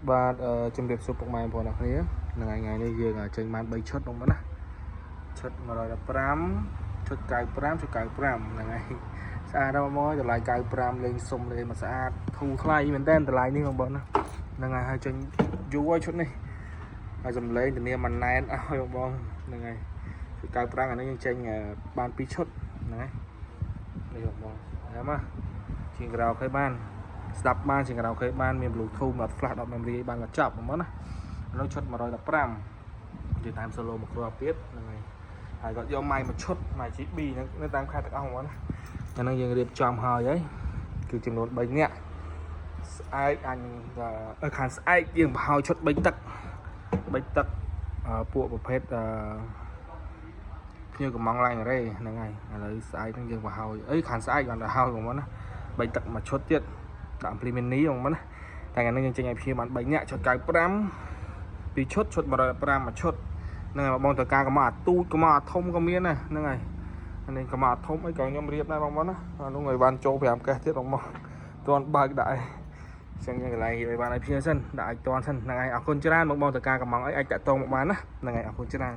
បាទជំរាបសួរពុកម៉ែបងប្អូនអរគ្នាថ្ងៃនេះយើងចេញបាន3ឈុតបងប្អូនណាឈុត115ឈុត95ឈុត95ហ្នឹងហើយស្អាតដល់មកតម្លៃ95លេងសុំលេងមកស្អាតធូរថ្លៃមែនតើតម្លៃនេះបងប្អូនណាហ្នឹងហើយចេញយូរហើយឈុតនេះហើយសំឡេងធានាមិនណែនអស់បងប្អូនហ្នឹងហើយឈុត95អានេះយើងចេញបាន2ឈុតហ្នឹងហើយនេះបងប្អូនហើយមកជាងក្រៅឃើញបានស្ដាប់បានជាងក្រៅឃើញបានមាន Bluetooth មក flash 10 memory បានក៏ចាប់បងប្អូនណាឥឡូវឈុត115និយាយតាម solo មកគ្រូអាទៀតហ្នឹងហើយហើយគាត់យកម៉ៃមួយឈុតម៉ៃ GB ហ្នឹងនៅតាមខេត្តទាំងអស់បងប្អូនណាអាហ្នឹងយើងរៀបចំហើយគឺចំនួន3នាក់ស្អែកអញខាងស្អែកយើងបោឈុត3ទឹកពួកប្រភេទភ្ញៀវកំងឡាញរ៉េហ្នឹងហើយឥឡូវស្អែកហ្នឹងយើងបោខាងស្អែកគាត់ទៅហើយបងប្អូនណា3ទឹកមួយឈុតទៀតដាក់ implement បងប្អូនណាតែថ្ងៃនេះយើងចេញឲ្យភ្ញៀវបាន3នាក់ឈុត95 2ឈុតឈុត115មួយឈុតហ្នឹងហើយបងតើការកម្មកអាទូចកម្មកអាធំក៏មានដែរហ្នឹងហើយនេះកម្មកអាធំអីក៏ខ្ញុំរៀបដែរបងប្អូនណានោះឲ្យបានចូល5កេសទៀតបងប្អូនទាន់បើកដាក់អីចឹងយើងកន្លែងឲ្យបានឲ្យភ្ញៀវសិនដាក់ឲ្យទាន់សិនហ្នឹងហើយអរគុណច្រើនបងតើការកម្មកអីអាចតាក់ទងមកបានណាហ្នឹងហើយអរគុណច្រើន